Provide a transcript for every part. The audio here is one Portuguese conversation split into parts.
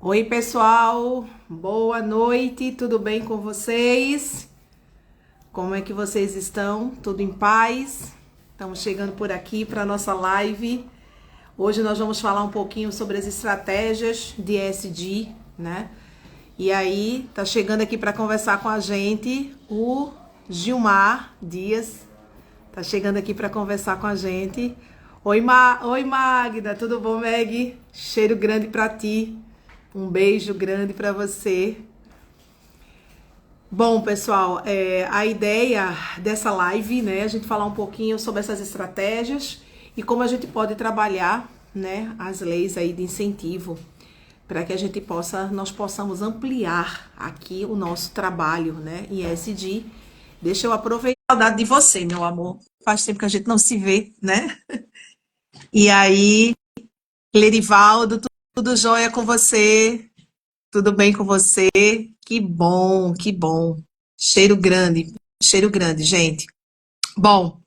Oi, pessoal, boa noite, tudo bem com vocês? Como é que vocês estão? Tudo em paz? Estamos chegando por aqui para a nossa live. Hoje nós vamos falar um pouquinho sobre as estratégias de ESG, né? E aí, tá chegando aqui para conversar com a gente o Gilmar Dias. Tá chegando aqui para conversar com a gente. Oi, Magda, tudo bom, Meg? Cheiro grande para ti. Um beijo grande para você. Bom, pessoal, a ideia dessa live, né, a gente falar um pouquinho sobre essas estratégias e como a gente pode trabalhar, né, as leis aí de incentivo para que a gente nós possamos ampliar aqui o nosso trabalho, né, em ESG. Deixa eu aproveitar a saudade de você, meu amor. Faz tempo que a gente não se vê, né? E aí, Lerivaldo, tudo jóia com você? Tudo bem com você? Que bom, que bom. Cheiro grande, gente. Bom,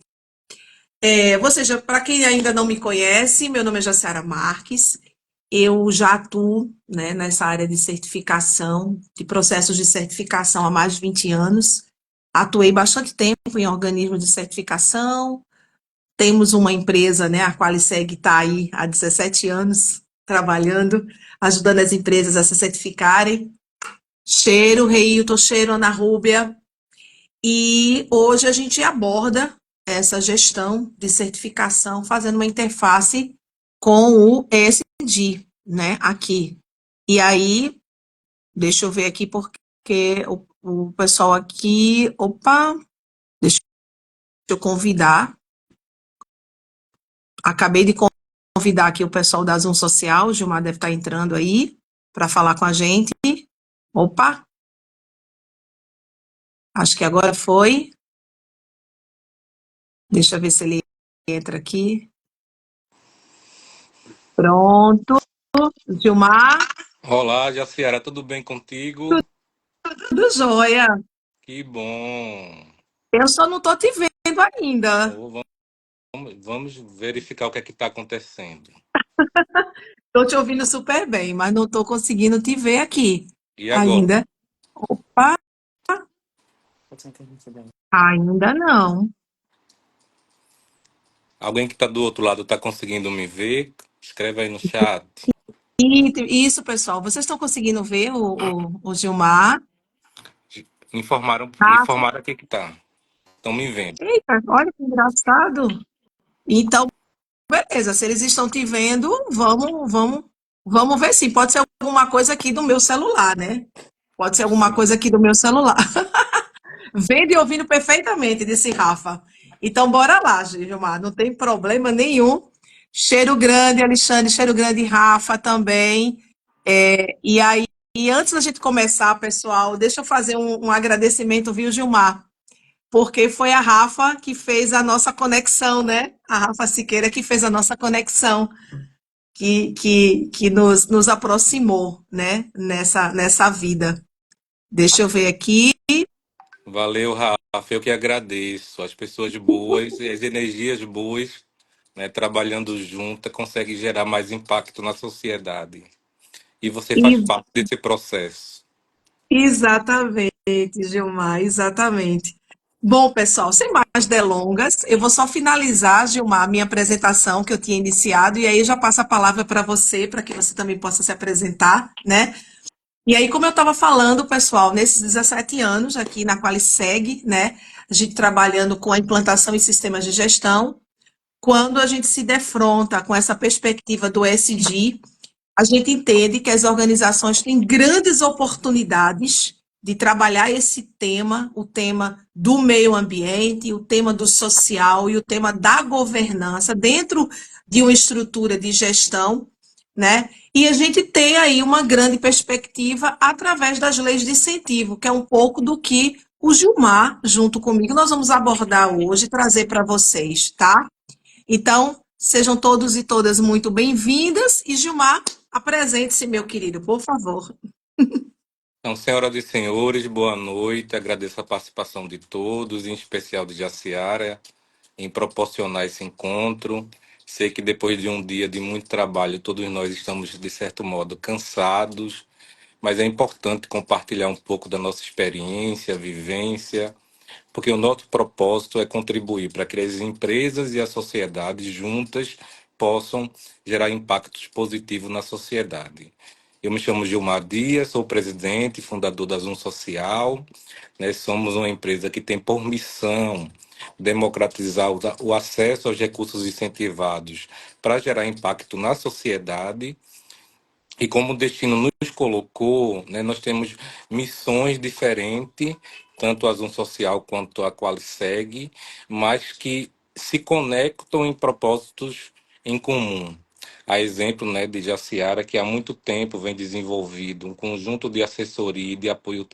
para quem ainda não me conhece, meu nome é Jaciara Marques. Eu já atuo, né, nessa área de certificação, de processos de certificação há mais de 20 anos. Atuei bastante tempo em organismos de certificação. Temos uma empresa, né, a Qualiseg está aí há 17 anos trabalhando, ajudando as empresas a se certificarem. Cheiro, Reilton, cheiro, Ana Rúbia. E hoje a gente aborda essa gestão de certificação fazendo uma interface com o ESG, né, aqui. E aí, deixa eu ver aqui porque o pessoal aqui, opa, deixa eu convidar. Acabei de convidar aqui o pessoal da Zoom Social, o Gilmar deve estar entrando aí para falar com a gente. Opa, acho que agora foi. Deixa eu ver se ele entra aqui. Pronto. Gilmar, Olá, Jaciara, tudo bem contigo? tudo jóia. Que bom. Eu só não tô te vendo ainda. Ô, vamos verificar o que é que está acontecendo. Tô te ouvindo super bem, mas não tô conseguindo te ver aqui E agora? ainda. Opa, ainda não. Alguém que está do outro lado está conseguindo me ver? Escreve aí no chat. Isso, pessoal. Vocês estão conseguindo ver o Gilmar? Ah, Informaram aqui que tá. Estão me vendo. eita, olha que engraçado. Então, beleza. Se eles estão te vendo, vamos ver sim. Pode ser alguma coisa aqui do meu celular, né? Pode ser alguma coisa aqui do meu celular. Vendo e ouvindo perfeitamente, disse Rafa. Então, bora lá, Gilmar, não tem problema nenhum. Cheiro grande, Alexandre, cheiro grande, Rafa também. E aí, antes da gente começar, pessoal, deixa eu fazer um agradecimento, viu, Gilmar? Porque foi a Rafa que fez a nossa conexão, né? A Rafa Siqueira que fez a nossa conexão, que nos aproximou, né? Nessa vida. Deixa eu ver aqui. Valeu, Rafa. Eu que agradeço. As pessoas boas e as energias boas, né, trabalhando juntas, conseguem gerar mais impacto na sociedade. E você faz parte desse processo. Exatamente, Gilmar, exatamente. Bom, pessoal, sem mais delongas, eu vou só finalizar, Gilmar, a minha apresentação que eu tinha iniciado, e aí eu já passo a palavra para você, para que você também possa se apresentar, né? E aí, como eu estava falando, pessoal, nesses 17 anos aqui na Qualiseg, né, a gente trabalhando com a implantação em sistemas de gestão, quando a gente se defronta com essa perspectiva do ESG, a gente entende que as organizações têm grandes oportunidades de trabalhar esse tema, o tema do meio ambiente, o tema do social e o tema da governança dentro de uma estrutura de gestão, né? E a gente tem aí uma grande perspectiva através das leis de incentivo, que é um pouco do que o Gilmar, junto comigo, nós vamos abordar hoje, trazer para vocês, tá? Então, sejam todos e todas muito bem-vindas. E Gilmar, apresente-se, meu querido, por favor. Então, senhoras e senhores, boa noite. Agradeço a participação de todos, em especial de Jaciara, em proporcionar esse encontro. Sei que depois de um dia de muito trabalho, todos nós estamos, de certo modo, cansados, mas é importante compartilhar um pouco da nossa experiência, vivência, porque o nosso propósito é contribuir para que as empresas e a sociedade juntas possam gerar impactos positivos na sociedade. Eu me chamo Gilmar Dias, sou presidente e fundador da Zoom Social. Né? Somos uma empresa que tem por missão democratizar o acesso aos recursos incentivados para gerar impacto na sociedade e como o destino nos colocou, né, nós temos missões diferentes, tanto a Zoom Social quanto a Qualiseg, mas que se conectam em propósitos em comum. A exemplo, né, de Jaciara, que há muito tempo vem desenvolvido um conjunto de assessoria e de apoio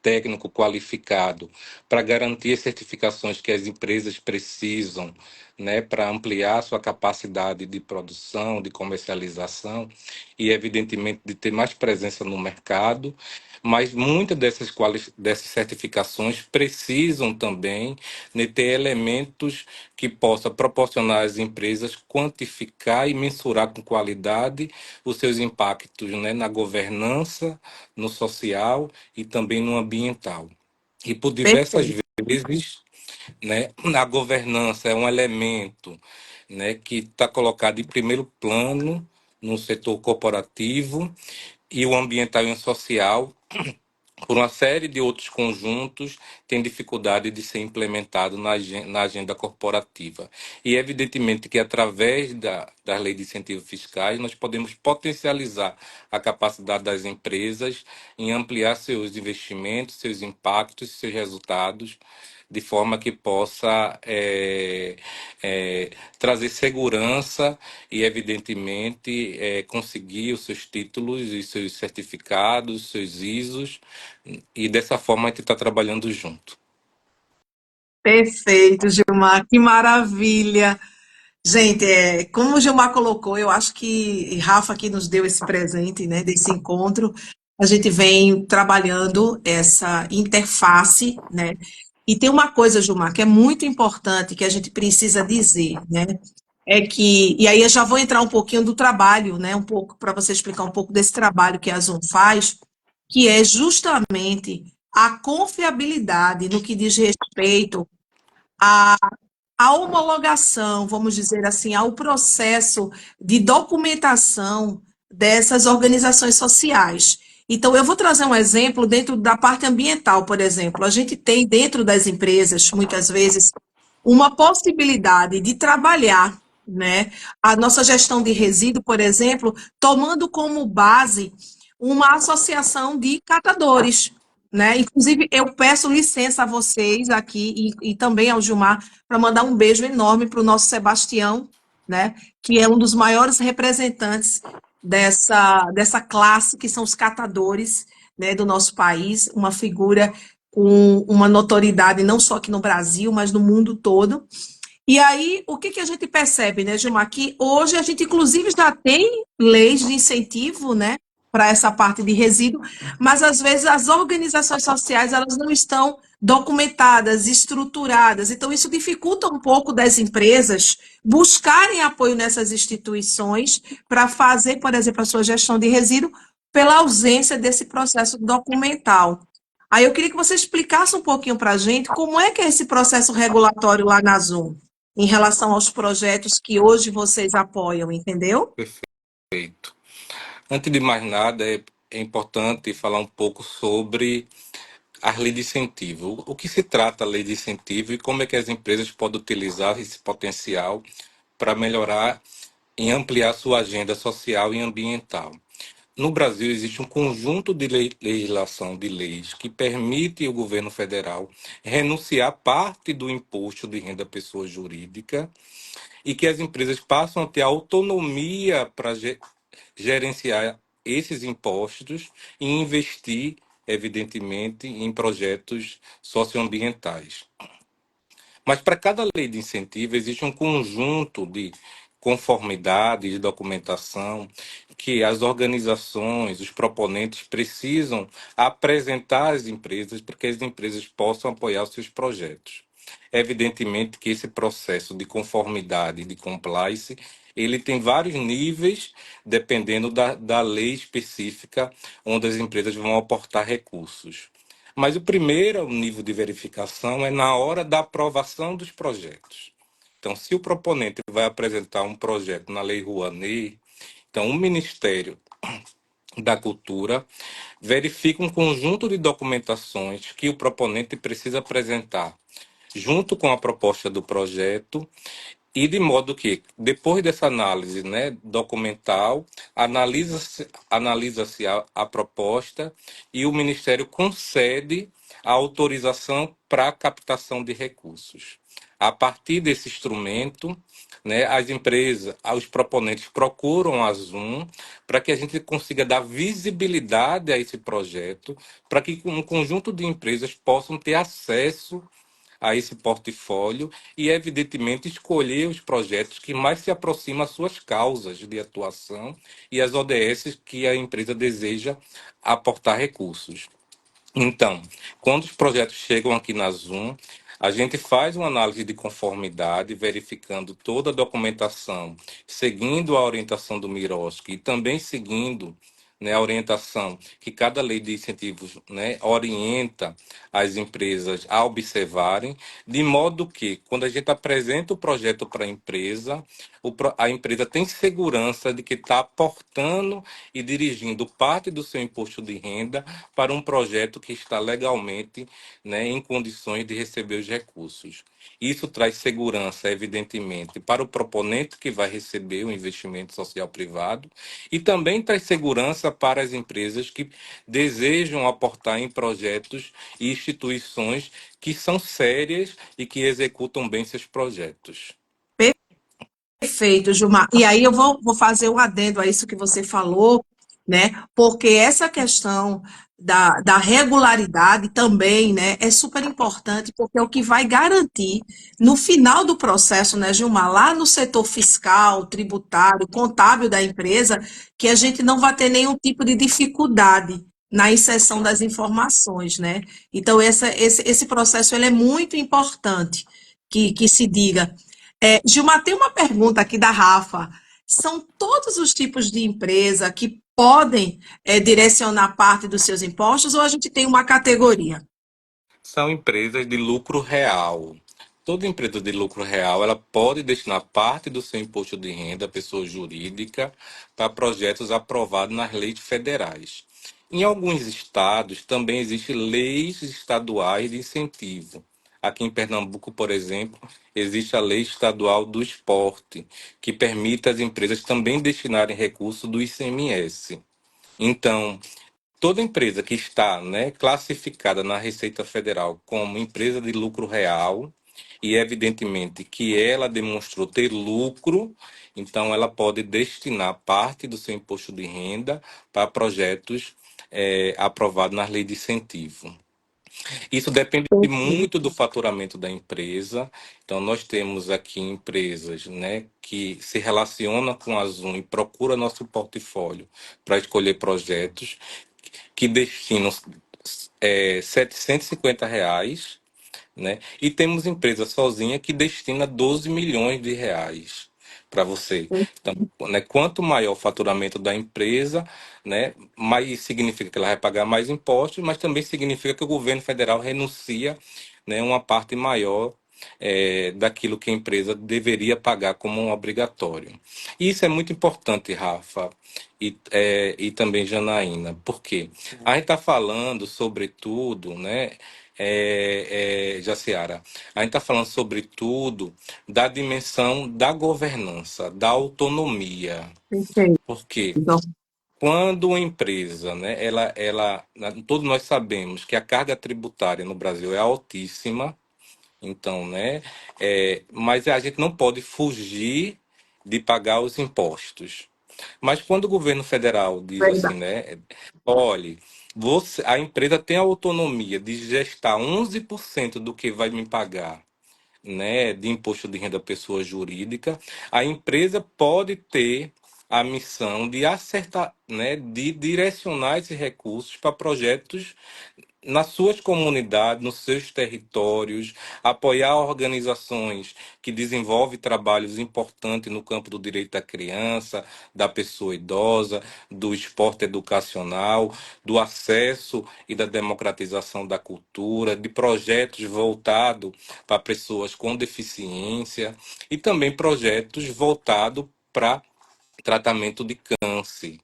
técnico qualificado para garantir as certificações que as empresas precisam, né, para ampliar sua capacidade de produção, de comercialização e, evidentemente, de ter mais presença no mercado. Mas muitas dessas certificações precisam também, né, ter elementos que possam proporcionar às empresas quantificar e mensurar com qualidade os seus impactos, né, na governança, no social e também no ambiental. E por diversas Perfeito. vezes, né, a governança é um elemento, né, que está colocado em primeiro plano no setor corporativo e o ambiental e o social por uma série de outros conjuntos, tem dificuldade de ser implementado na agenda corporativa. E, evidentemente, que através das leis de incentivos fiscais, nós podemos potencializar a capacidade das empresas em ampliar seus investimentos, seus impactos, seus resultados, de forma que possa trazer segurança e, evidentemente, conseguir os seus títulos e seus certificados, seus ISOs, e dessa forma a gente está trabalhando junto. Perfeito, Gilmar, que maravilha. Gente, como o Gilmar colocou, eu acho que Rafa aqui nos deu esse presente, né, desse encontro. A gente vem trabalhando essa interface, né? E tem uma coisa, Gilmar, que é muito importante que a gente precisa dizer, né? E aí eu já vou entrar um pouquinho do trabalho, né? Um pouco para você explicar um pouco desse trabalho que a Zoom faz, que é justamente a confiabilidade no que diz respeito a homologação, vamos dizer assim, ao processo de documentação dessas organizações sociais. Então, eu vou trazer um exemplo dentro da parte ambiental, por exemplo. A gente tem dentro das empresas, muitas vezes, uma possibilidade de trabalhar, né, a nossa gestão de resíduo, por exemplo, tomando como base uma associação de catadores, né? Inclusive, eu peço licença a vocês aqui e também ao Gilmar para mandar um beijo enorme para o nosso Sebastião, né? Que é um dos maiores representantes dessa classe, que são os catadores, né, do nosso país, uma figura com uma notoriedade não só aqui no Brasil, mas no mundo todo. E aí, o que que a gente percebe, né, Gilmar? Que hoje a gente, inclusive, já tem leis de incentivo, né, para essa parte de resíduo, mas às vezes as organizações sociais elas não estão documentadas, estruturadas. Então, isso dificulta um pouco das empresas buscarem apoio nessas instituições para fazer, por exemplo, a sua gestão de resíduo pela ausência desse processo documental. Aí eu queria que você explicasse um pouquinho para a gente como é que é esse processo regulatório lá na Zoom em relação aos projetos que hoje vocês apoiam, entendeu? Perfeito. Antes de mais nada, é importante falar um pouco sobre a lei de incentivo. O que se trata a lei de incentivo e como é que as empresas podem utilizar esse potencial para melhorar e ampliar sua agenda social e ambiental. No Brasil, existe um conjunto de legislação de leis que permite ao governo federal renunciar parte do imposto de renda pessoa jurídica e que as empresas passam a ter autonomia para gerenciar esses impostos e investir, evidentemente, em projetos socioambientais. Mas para cada lei de incentivo existe um conjunto de conformidade, de documentação que as organizações, os proponentes precisam apresentar às empresas para que as empresas possam apoiar os seus projetos. Evidentemente que esse processo de conformidade, de compliance, ele tem vários níveis, dependendo da lei específica onde as empresas vão aportar recursos. Mas o primeiro nível de verificação é na hora da aprovação dos projetos. Então, se o proponente vai apresentar um projeto na Lei Rouanet, então o Ministério da Cultura verifica um conjunto de documentações que o proponente precisa apresentar junto com a proposta do projeto e de modo que, depois dessa análise, né, documental, analisa-se a proposta e o Ministério concede a autorização para a captação de recursos. A partir desse instrumento, né, as empresas, os proponentes procuram a Zoom para que a gente consiga dar visibilidade a esse projeto, para que um conjunto de empresas possam ter acesso a esse portfólio e, evidentemente, escolher os projetos que mais se aproximam às suas causas de atuação e às ODS que a empresa deseja aportar recursos. Então, quando os projetos chegam aqui na Zoom, a gente faz uma análise de conformidade, verificando toda a documentação, seguindo a orientação do Miroski e também seguindo, né, a orientação que cada lei de incentivos, né, orienta as empresas a observarem, de modo que, quando a gente apresenta o projeto para a empresa, a empresa tem segurança de que está aportando e dirigindo parte do seu imposto de renda para um projeto que está legalmente, né, em condições de receber os recursos. Isso traz segurança, evidentemente, para o proponente que vai receber o investimento social privado e também traz segurança para as empresas que desejam aportar em projetos e instituições que são sérias e que executam bem seus projetos. Perfeito, Gilmar. E aí eu vou fazer um adendo a isso que você falou, né? Porque essa questão da regularidade também, né, é super importante, porque é o que vai garantir no final do processo, né, Gilmar, lá no setor fiscal, tributário, contábil da empresa, que a gente não vai ter nenhum tipo de dificuldade na inserção das informações, né? Então, esse processo ele é muito importante que se diga. Gilmar, tem uma pergunta aqui da Rafa. São todos os tipos de empresa que podem direcionar parte dos seus impostos ou a gente tem uma categoria? São empresas de lucro real. Toda empresa de lucro real, ela pode destinar parte do seu imposto de renda à pessoa jurídica para projetos aprovados nas leis federais. Em alguns estados também existem leis estaduais de incentivo. Aqui em Pernambuco, por exemplo, existe a Lei Estadual do Esporte, que permite às empresas também destinarem recursos do ICMS. Então, toda empresa que está, né, classificada na Receita Federal como empresa de lucro real, e evidentemente que ela demonstrou ter lucro, então ela pode destinar parte do seu imposto de renda para projetos aprovados nas leis de incentivo. Isso depende muito do faturamento da empresa. Então, nós temos aqui empresas, né, que se relacionam com a Zoom e procuram nosso portfólio para escolher projetos que destinam R$ 750, né? E temos empresa sozinha que destina R$ 12 milhões para você. Então, né, quanto maior o faturamento da empresa, né, mais significa que ela vai pagar mais impostos, mas também significa que o governo federal renuncia, né, uma parte maior daquilo que a empresa deveria pagar como um obrigatório. E isso é muito importante, Rafa, e também Janaína, porque a gente está falando, sobretudo, né, Jaciara, a gente está falando, sobretudo, da dimensão da governança, da autonomia. Perfeito. Porque quando uma empresa, né, todos nós sabemos que a carga tributária no Brasil é altíssima, então, né, mas a gente não pode fugir de pagar os impostos. Mas quando o governo federal diz assim, Verdade. né, olhe, a empresa tem a autonomia de gestar 11% do que vai me pagar, né, de imposto de renda pessoa jurídica, a empresa pode ter a missão de acertar, né, de direcionar esses recursos para projetos nas suas comunidades, nos seus territórios, apoiar organizações que desenvolvem trabalhos importantes no campo do direito da criança, da pessoa idosa, do esporte educacional, do acesso e da democratização da cultura, de projetos voltados para pessoas com deficiência e também projetos voltados para tratamento de câncer.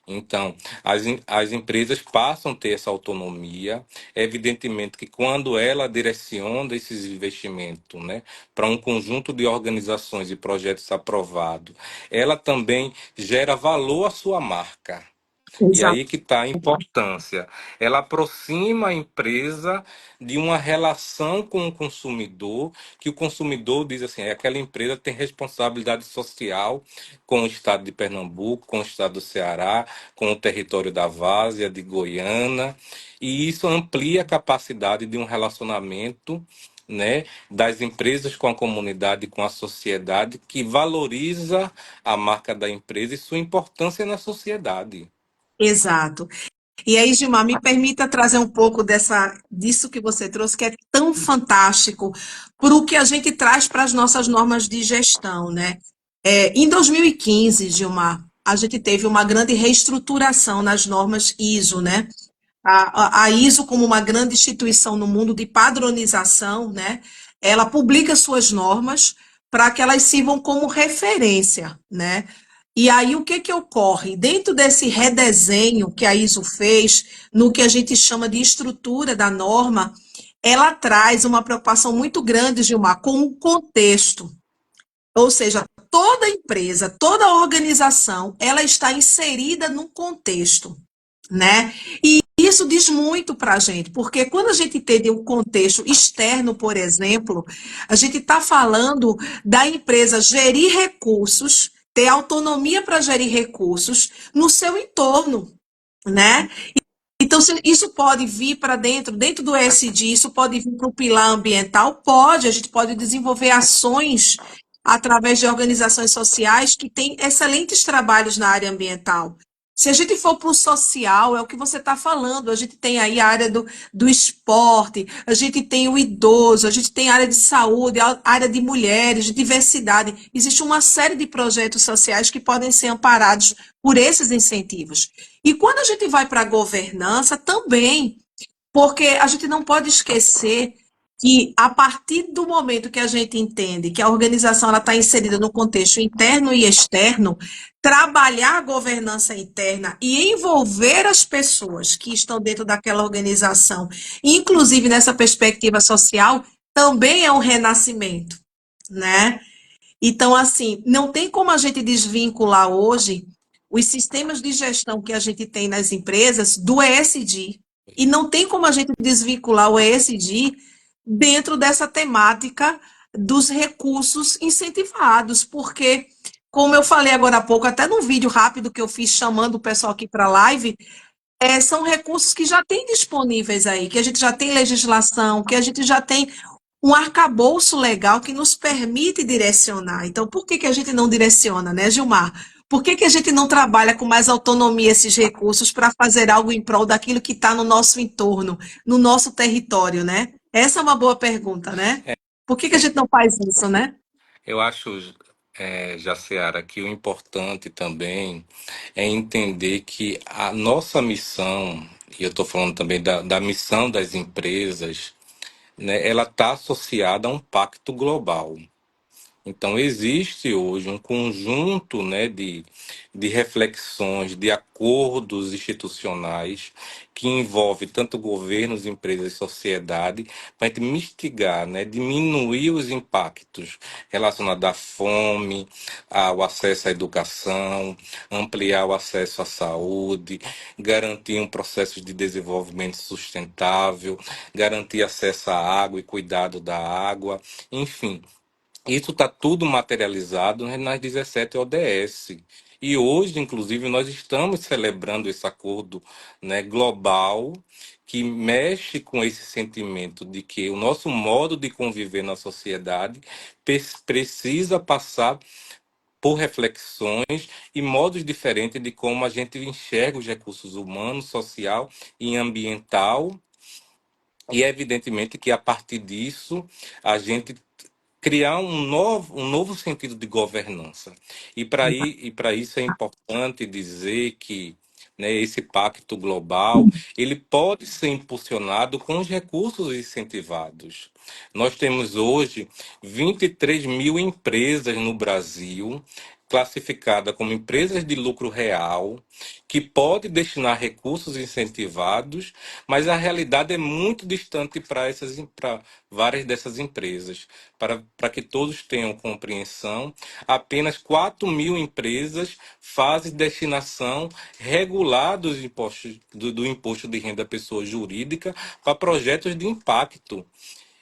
Então, as empresas passam a ter essa autonomia. Evidentemente que quando ela direciona esses investimentos, né, para um conjunto de organizações e projetos aprovados, ela também gera valor à sua marca. E Exato. aí que está a importância. Ela aproxima a empresa de uma relação com o consumidor, que o consumidor diz assim, aquela empresa tem responsabilidade social com o estado de Pernambuco, com o estado do Ceará, com o território da Várzea, de Goiânia, e isso amplia a capacidade de um relacionamento, né, das empresas com a comunidade, com a sociedade, que valoriza a marca da empresa e sua importância na sociedade. Exato. E aí, Gilmar, me permita trazer um pouco disso que você trouxe, que é tão fantástico, para o que a gente traz para as nossas normas de gestão, né? Em 2015, Gilmar, a gente teve uma grande reestruturação nas normas ISO, né? A ISO, como uma grande instituição no mundo de padronização, né? Ela publica suas normas para que elas sirvam como referência, né? E aí, o que que ocorre? Dentro desse redesenho que a ISO fez, no que a gente chama de estrutura da norma, ela traz uma preocupação muito grande, Gilmar, com o contexto. Ou seja, toda empresa, toda organização, ela está inserida num contexto, né? E isso diz muito para a gente, porque quando a gente entende o contexto externo, por exemplo, a gente está falando da empresa gerir recursos, ter autonomia para gerir recursos no seu entorno, né? Então, isso pode vir para dentro do ESG, isso pode vir para o pilar ambiental? Pode, a gente pode desenvolver ações através de organizações sociais que têm excelentes trabalhos na área ambiental. Se a gente for para o social, é o que você está falando, a gente tem aí a área do esporte, a gente tem o idoso, a gente tem a área de saúde, a área de mulheres, de diversidade. Existe uma série de projetos sociais que podem ser amparados por esses incentivos. E quando a gente vai para a governança, também, porque a gente não pode esquecer que a partir do momento que a gente entende que a organização está inserida no contexto interno e externo, trabalhar a governança interna e envolver as pessoas que estão dentro daquela organização, inclusive nessa perspectiva social, também é um renascimento, né? Então, assim, não tem como a gente desvincular hoje os sistemas de gestão que a gente tem nas empresas do ESG. E não tem como a gente desvincular o ESG dentro dessa temática dos recursos incentivados, porque, como eu falei agora há pouco, até no vídeo rápido que eu fiz chamando o pessoal aqui para a live, são recursos que já tem disponíveis aí, que a gente já tem legislação, que a gente já tem um arcabouço legal que nos permite direcionar. Então, por que que a gente não direciona, né, Gilmar? Por que que a gente não trabalha com mais autonomia esses recursos para fazer algo em prol daquilo que está no nosso entorno, no nosso território, né? Essa é uma boa pergunta, né? Por que que a gente não faz isso, né? Eu acho, Jaciara, que o importante também é entender que a nossa missão, e eu estou falando também da missão das empresas, né, ela está associada a um pacto global. Então, existe hoje um conjunto, né, de reflexões, de acordos institucionais que envolve tanto governos, empresas e sociedade para a gente mitigar, né, diminuir os impactos relacionados à fome, ao acesso à educação, ampliar o acesso à saúde, garantir um processo de desenvolvimento sustentável, garantir acesso à água e cuidado da água, enfim. Isso está tudo materializado nas 17 ODS. E hoje, inclusive, nós estamos celebrando esse acordo, né, global que mexe com esse sentimento de que o nosso modo de conviver na sociedade precisa passar por reflexões e modos diferentes de como a gente enxerga os recursos humanos, social e ambiental, E é evidentemente que a partir disso a gente criar um novo sentido de governança. E para isso é importante dizer que, né, esse pacto global ele pode ser impulsionado com os recursos incentivados. Nós temos hoje 23 mil empresas no Brasil classificadas como empresas de lucro real, que pode destinar recursos incentivados, mas a realidade é muito distante para várias dessas empresas. Para que todos tenham compreensão, apenas 4 mil empresas fazem destinação regular dos impostos, do imposto de renda à pessoa jurídica para projetos de impacto.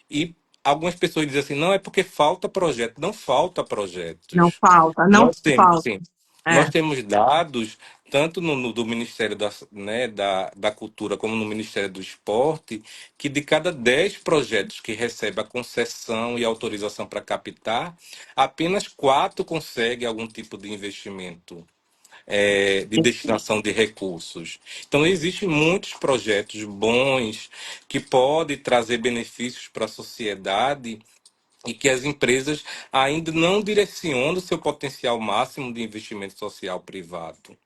E algumas pessoas dizem assim, não é porque falta projeto. Não falta Não projetos. falta, não Nós temos, falta. sim, nós É, temos dados, tanto do Ministério da Cultura como no Ministério do Esporte, que de cada 10 projetos que recebe a concessão e autorização para captar, apenas 4 conseguem algum tipo de investimento, de destinação de recursos. Então, existem muitos projetos bons que podem trazer benefícios para a sociedade e que as empresas ainda não direcionam o seu potencial máximo de investimento social privado.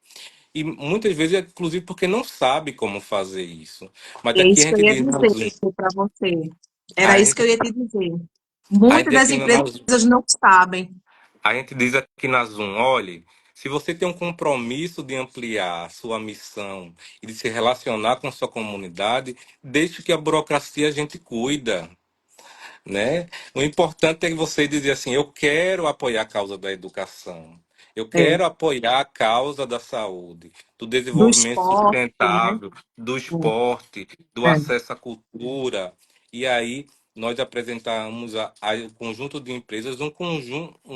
E muitas vezes, inclusive, porque não sabe como fazer isso. Mas é aqui isso que eu ia dizer para você. Era a isso que eu gente, ia te dizer. a Muitas gente das aqui empresas não sabem. a gente diz aqui na Zoom, olhe, se você tem um compromisso de ampliar sua missão e de se relacionar com sua comunidade, deixe que a burocracia a gente cuida, né? O importante é você dizer assim, eu quero apoiar a causa da educação, eu É, quero apoiar a causa da saúde, do do desenvolvimento esporte, né? sustentável, do esporte, do É. acesso à cultura. E aí nós apresentamos o conjunto de empresas,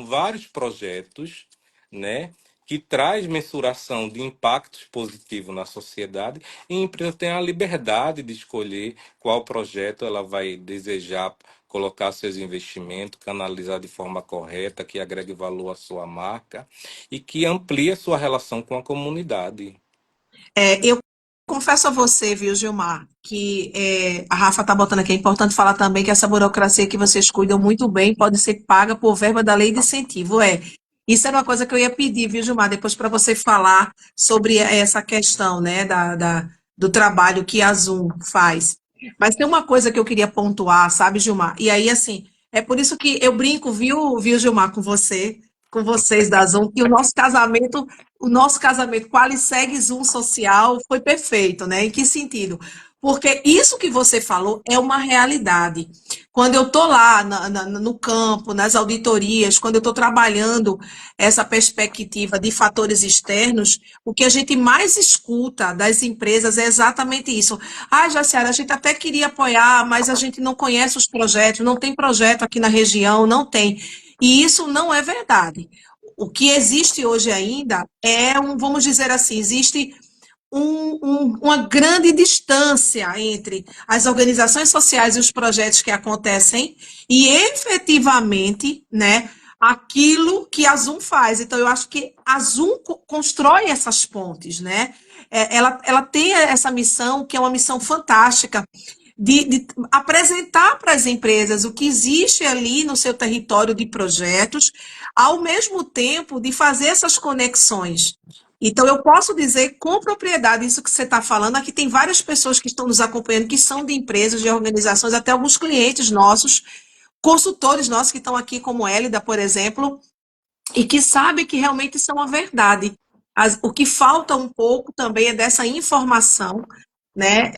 vários projetos, né? Que traz mensuração de impactos positivos na sociedade e a empresa tem a liberdade de escolher qual projeto ela vai desejar colocar seus investimentos, canalizar de forma correta, que agregue valor à sua marca e que amplie a sua relação com a comunidade. Eu confesso a você, viu, Gilmar, que a Rafa está botando aqui, é importante falar também que essa burocracia que vocês cuidam muito bem pode ser paga por verba da lei de incentivo. Isso era uma coisa que eu ia pedir, viu, Gilmar, depois para você falar sobre essa questão, né, do trabalho que a Zoom faz. Mas tem uma coisa que eu queria pontuar, sabe, Gilmar? E aí, assim, é por isso que eu brinco, viu, Gilmar, com vocês da Zoom, que o nosso casamento Qualisegue Zoom Social foi perfeito, né? Em que sentido? Porque isso que você falou é uma realidade. Quando eu estou lá no campo, nas auditorias, quando eu estou trabalhando essa perspectiva de fatores externos, o que a gente mais escuta das empresas é exatamente isso. Ah, Jaciara, a gente até queria apoiar, mas a gente não conhece os projetos, não tem projeto aqui na região, não tem. E isso não é verdade. O que existe hoje ainda vamos dizer assim, existe uma grande distância entre as organizações sociais e os projetos que acontecem e efetivamente, né, aquilo que a Zoom faz. Então, eu acho que a Zoom constrói essas pontes, né? Ela tem essa missão, que é uma missão fantástica, de apresentar para as empresas o que existe ali no seu território de projetos, ao mesmo tempo de fazer essas conexões. Então, eu posso dizer com propriedade isso que você está falando. Aqui tem várias pessoas que estão nos acompanhando, que são de empresas, de organizações, até alguns clientes nossos, consultores nossos que estão aqui, como Hélida, por exemplo, e que sabem que realmente isso é uma verdade. O que falta um pouco também é dessa informação, né,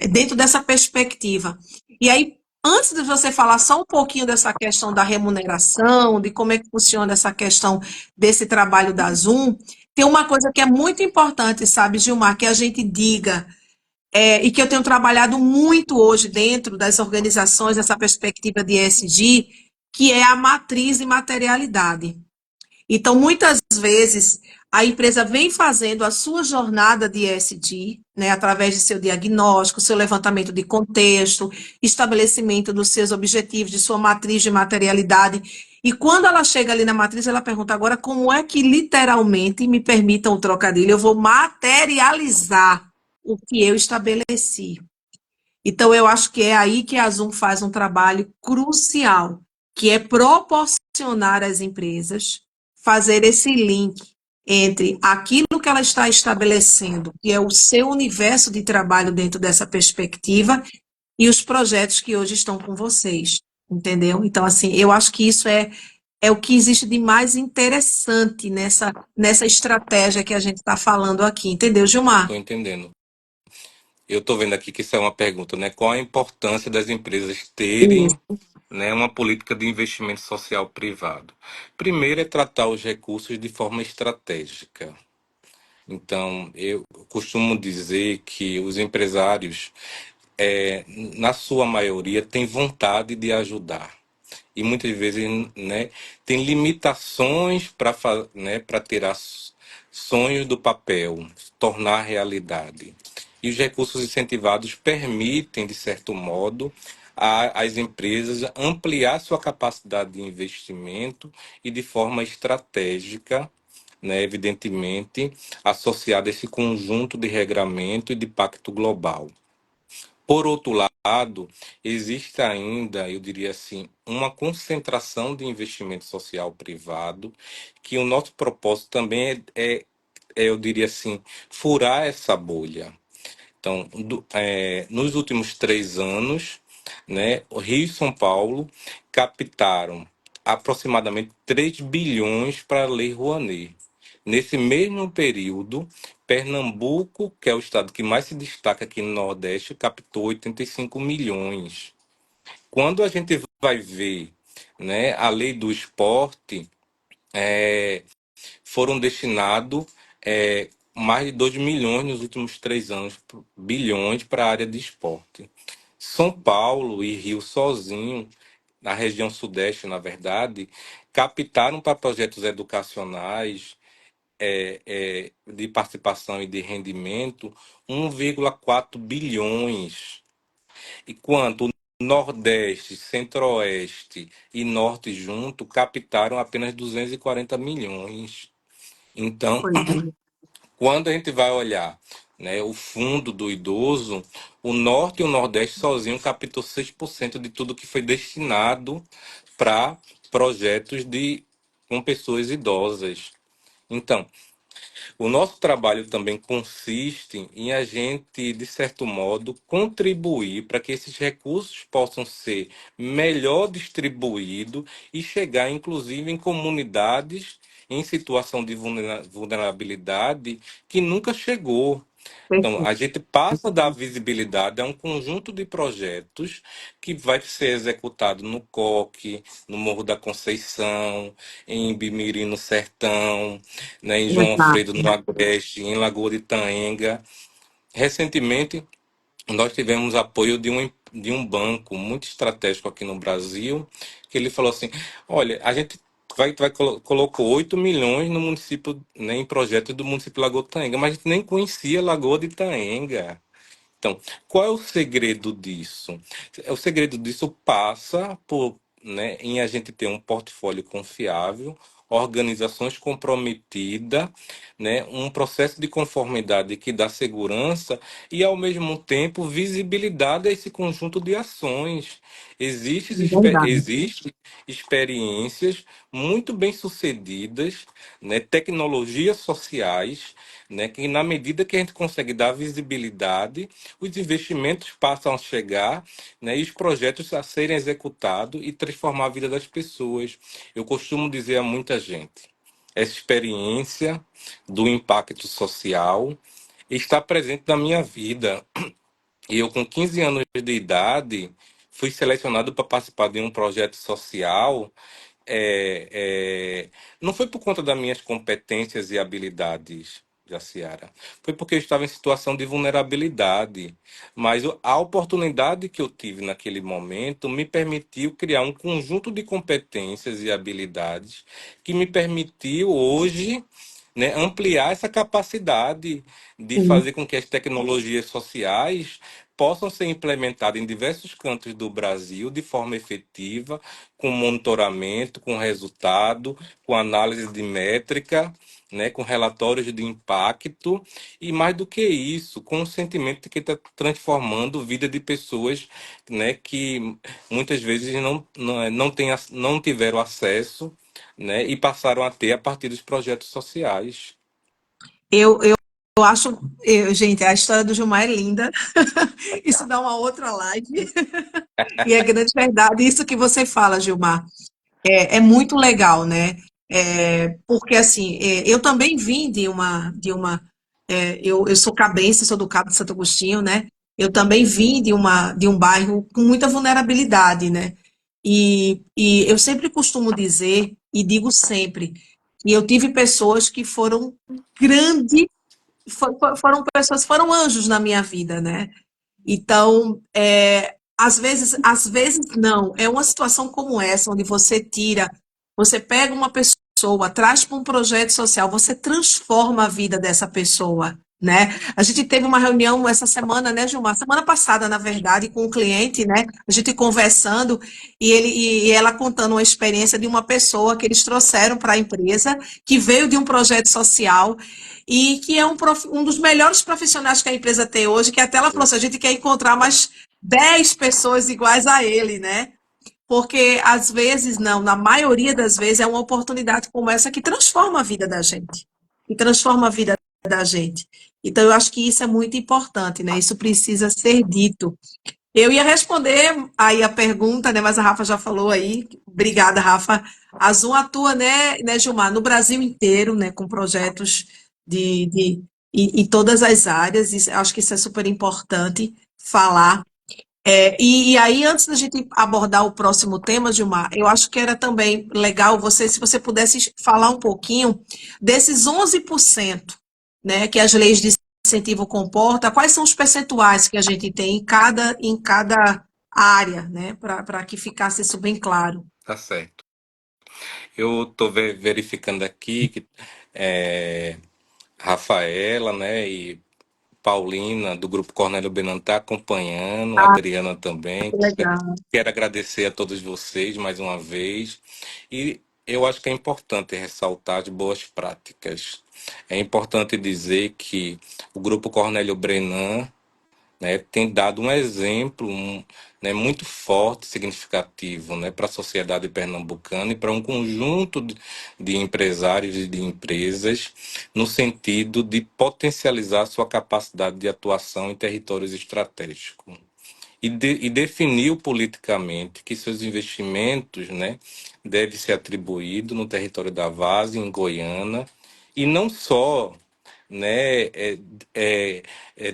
dentro dessa perspectiva. E aí, antes de você falar só um pouquinho dessa questão da remuneração, de como é que funciona essa questão desse trabalho da Zoom, tem uma coisa que é muito importante, sabe, Gilmar, que a gente diga, e que eu tenho trabalhado muito hoje dentro das organizações, dessa perspectiva de ESG, que é a matriz de materialidade. Então, muitas vezes, a empresa vem fazendo a sua jornada de ESG, né, através de seu diagnóstico, seu levantamento de contexto, estabelecimento dos seus objetivos, de sua matriz de materialidade. E quando ela chega ali na matriz, ela pergunta agora como é que, literalmente, me permitam o trocadilho, eu vou materializar o que eu estabeleci. Então, eu acho que é aí que a Zoom faz um trabalho crucial, que é proporcionar às empresas fazer esse link entre aquilo que ela está estabelecendo, que é o seu universo de trabalho dentro dessa perspectiva, e os projetos que hoje estão com vocês, entendeu? Então, assim, eu acho que isso é o que existe de mais interessante nessa estratégia que a gente está falando aqui, entendeu, Gilmar? Estou entendendo. Eu estou vendo aqui que isso é uma pergunta, né? Qual a importância das empresas terem, Isso. né, uma política de investimento social privado? Primeiro é tratar os recursos de forma estratégica. Então, eu costumo dizer que os empresários, na sua maioria, têm vontade de ajudar. E muitas vezes, né, tem limitações para, né, para tirar sonhos do papel, tornar realidade. E os recursos incentivados permitem, de certo modo, às empresas ampliar sua capacidade de investimento e de forma estratégica, né, evidentemente, associada a esse conjunto de regramento e de pacto global. Por outro lado, existe ainda, eu diria assim, uma concentração de investimento social privado, que o nosso propósito também eu diria assim, furar essa bolha. Então, nos últimos 3 anos, né, o Rio e São Paulo captaram aproximadamente 3 bilhões para a Lei Rouanet. Nesse mesmo período, Pernambuco, que é o estado que mais se destaca aqui no Nordeste, captou 85 milhões. Quando a gente vai ver, né, a lei do esporte, foram destinados mais de 2 milhões nos últimos 3 anos, bilhões para a área de esporte. São Paulo e Rio sozinho, na região sudeste, na verdade, captaram para projetos educacionais, de participação e de rendimento 1,4 bilhões. Enquanto o Nordeste, Centro-Oeste e Norte junto captaram apenas 240 milhões. Então, Pois é. quando a gente vai olhar, né, o fundo do idoso, o Norte e o Nordeste sozinho captou 6% de tudo que foi destinado para projetos com pessoas idosas. Então, o nosso trabalho também consiste em a gente, de certo modo, contribuir para que esses recursos possam ser melhor distribuídos e chegar, inclusive, em comunidades em situação de vulnerabilidade que nunca chegou. Então, a Perfeito. gente passa a dar visibilidade a um conjunto de projetos que vai ser executado no Coque, no Morro da Conceição, em Ibimirim, no Sertão, né, em João Alfredo, Exato. no Agreste, em Lagoa de Itaenga. Recentemente, nós tivemos apoio de um banco muito estratégico aqui no Brasil, que ele falou assim, olha, a gente colocou 8 milhões no município, né, em projeto do município de Lagoa de Itaenga, mas a gente nem conhecia Lagoa de Itaenga. Então, qual é o segredo disso? O segredo disso passa por, né, em a gente ter um portfólio confiável, organizações comprometidas, né, um processo de conformidade que dá segurança e, ao mesmo tempo, visibilidade a esse conjunto de ações. É verdade. Existem experiências muito bem sucedidas, né, tecnologias sociais, né, que na medida que a gente consegue dar visibilidade, os investimentos passam a chegar, né, e os projetos a serem executados e transformar a vida das pessoas. Eu costumo dizer a muita gente, essa experiência do impacto social está presente na minha vida. E eu, com 15 anos de idade, fui selecionado para participar de um projeto social. é, é, não foi por conta das minhas competências e habilidades, Jaciara. Foi porque eu estava em situação de vulnerabilidade. Mas a oportunidade que eu tive naquele momento me permitiu criar um conjunto de competências e habilidades que me permitiu hoje, né, ampliar essa capacidade de Sim, fazer com que as tecnologias sociais possam ser implementadas em diversos cantos do Brasil de forma efetiva, com monitoramento, com resultado, com análise de métrica, né, com relatórios de impacto e mais do que isso, com o sentimento de que está transformando a vida de pessoas, né, que muitas vezes não tiveram acesso, né, e passaram a ter a partir dos projetos sociais. Eu, eu, eu acho, gente, a história do Gilmar é linda. Isso dá uma outra live. E é grande verdade isso que você fala, Gilmar. É muito legal, né? Porque assim, eu também vim eu sou cabense, sou do Cabo de Santo Agostinho, né? Eu também vim de um bairro com muita vulnerabilidade, né? E eu sempre costumo dizer, e digo sempre, que eu tive pessoas que foram grandes, foram pessoas, foram anjos na minha vida, né? Então, às vezes não. É uma situação como essa, onde você pega uma pessoa, traz para um projeto social, você transforma a vida dessa pessoa, né? A gente teve uma reunião essa semana, né, Gilmar? Semana passada, na verdade, com um cliente, né? A gente conversando e ela contando uma experiência de uma pessoa que eles trouxeram para a empresa, que veio de um projeto social e que é um dos melhores profissionais que a empresa tem hoje, que até ela falou assim, a gente quer encontrar mais 10 pessoas iguais a ele, né? Porque às vezes, não, na maioria das vezes, é uma oportunidade como essa que transforma a vida da gente. Que transforma a vida da gente. Então, eu acho que isso é muito importante, né? Isso precisa ser dito. Eu ia responder aí a pergunta, né? Mas a Rafa já falou aí. Obrigada, Rafa. A Zoom atua, né, Gilmar, no Brasil inteiro, né? Com projetos em todas as áreas. Acho que isso é super importante falar. E aí, antes da gente abordar o próximo tema, Gilmar, eu acho que era também legal se você pudesse falar um pouquinho desses 11%, né, que as leis de incentivo comportam, quais são os percentuais que a gente tem em cada área, né, para que ficasse isso bem claro. Tá certo. Eu estou verificando aqui que é, Rafaela, né, e Paulina, do Grupo Cornélio Benan, está acompanhando, a Ah, Adriana também. legal. Quero agradecer a todos vocês mais uma vez. E eu acho que é importante ressaltar as boas práticas. É importante dizer que o Grupo Cornélio Brenan, né, tem dado um exemplo né, muito forte, significativo, né, para a sociedade pernambucana e para um conjunto de empresários e de empresas, no sentido de potencializar sua capacidade de atuação em territórios estratégicos e definiu politicamente que seus investimentos, né, devem ser atribuídos no território da Vaz, em Goiânia, e não só, né,